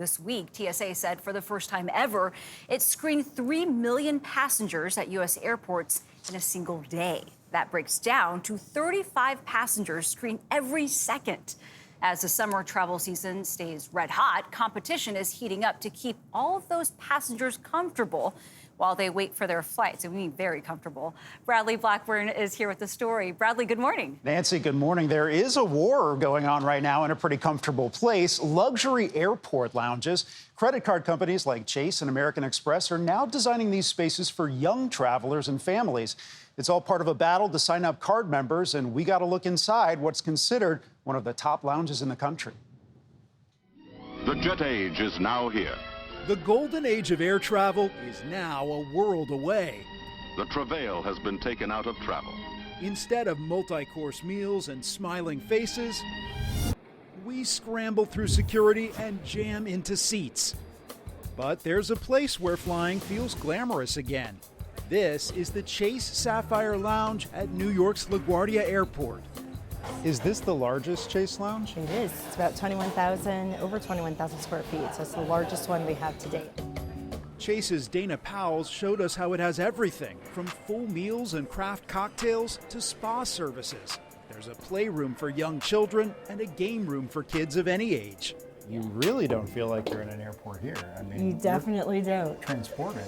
This week, TSA said for the first time ever, it screened 3 million passengers at U.S. airports in a single day. That breaks down to 35 passengers screened every second. As the summer travel season stays red hot, competition is heating up to keep all of those passengers comfortable while they wait for their flights. I mean, very comfortable. Bradley Blackburn is here with the story. Bradley, good morning. Nancy, good morning. There is a war going on right now in a pretty comfortable place. Luxury airport lounges. Credit card companies like Chase and American Express are now designing these spaces for young travelers and families. It's all part of a battle to sign up card members, and we got to look inside what's considered one of the top lounges in the country. The jet age is now here. The golden age of air travel is now a world away. The travail has been taken out of travel. Instead of multi-course meals and smiling faces, we scramble through security and jam into seats. But there's a place where flying feels glamorous again. This is the Chase Sapphire Lounge at New York's LaGuardia Airport. Is this the largest Chase lounge? It is. It's about over 21,000 square feet, so it's the largest one we have to date. Chase's Dana Powell showed us how it has everything, from full meals and craft cocktails to spa services. There's a playroom for young children and a game room for kids of any age. You really don't feel like you're in an airport here. I mean, You definitely don't. transported.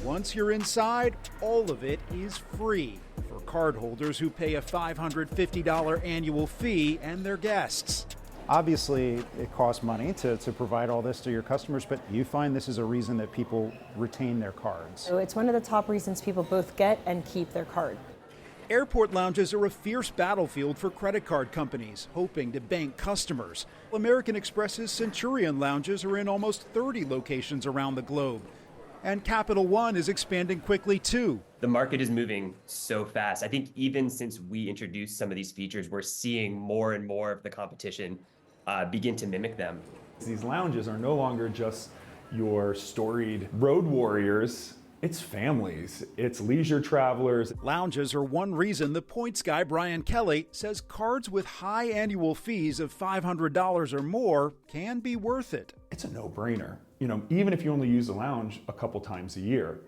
Once you're inside, all of it is free for cardholders who pay a $550 annual fee and their guests. Obviously, it costs money to provide all this to your customers, but you find this is a reason that people retain their cards. So it's one of the top reasons people both get and keep their card. Airport lounges are a fierce battlefield for credit card companies, hoping to bank customers. American Express's Centurion lounges are in almost 30 locations around the globe. And Capital One is expanding quickly, too. The market is moving so fast. I think even since we introduced some of these features, we're seeing more and more of the competition begin to mimic them. These lounges are no longer just your storied road warriors. It's families, it's leisure travelers. Lounges are one reason the points guy Brian Kelly says cards with high annual fees of $500 or more can be worth it. It's a no-brainer. Even if you only use the lounge a couple times a year.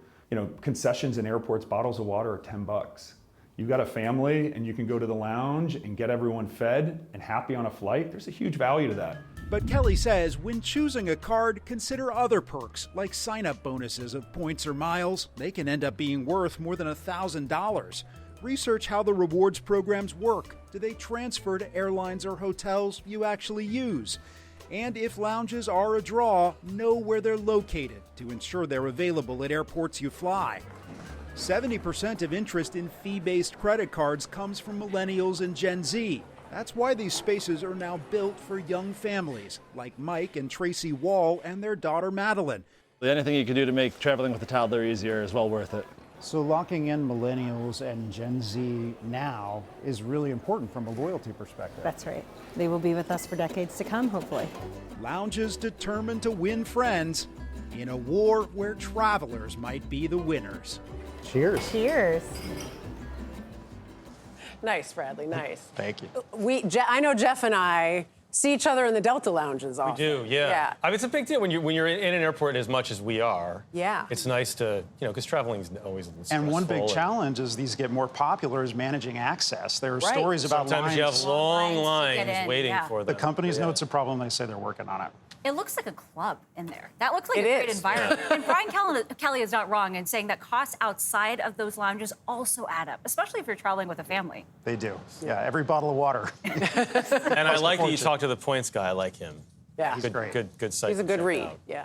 Concessions in airports, bottles of water are $10. You've got a family and you can go to the lounge and get everyone fed and happy on a flight. There's a huge value to that. But Kelly says when choosing a card, consider other perks like sign-up bonuses of points or miles. They can end up being worth more than $1,000. Research how the rewards programs work. Do they transfer to airlines or hotels you actually use? And if lounges are a draw, know where they're located to ensure they're available at airports you fly. 70% of interest in fee-based credit cards comes from millennials and Gen Z. That's why these spaces are now built for young families, like Mike and Tracy Wall and their daughter Madeline. Anything you can do to make traveling with a toddler easier is well worth it. So locking in millennials and Gen Z now is really important from a loyalty perspective. That's right. They will be with us for decades to come, hopefully. Lounges determined to win friends in a war where travelers might be the winners. Cheers. Cheers. Nice, Bradley, nice. Thank you. I know Jeff and I see each other in the Delta lounges often. We do, yeah. I mean, it's a big deal when you're in an airport as much as we are. Yeah. It's nice to, because traveling is always stressful. And one big challenge as these get more popular is managing access. There are Right. stories about Sometimes lines. you have long lines to get lines in, waiting yeah. for them. The companies know it's a problem. They say they're working on it. It looks like a club in there. That looks like It a great is. environment. And Brian Kelly is not wrong in saying that costs outside of those lounges also add up, especially if you're traveling with a family. They do. Yeah, every bottle of water. And I like that you talk to the points guy. I like him. Yeah. Good, great. good site. He's a to good check read. out. Yeah.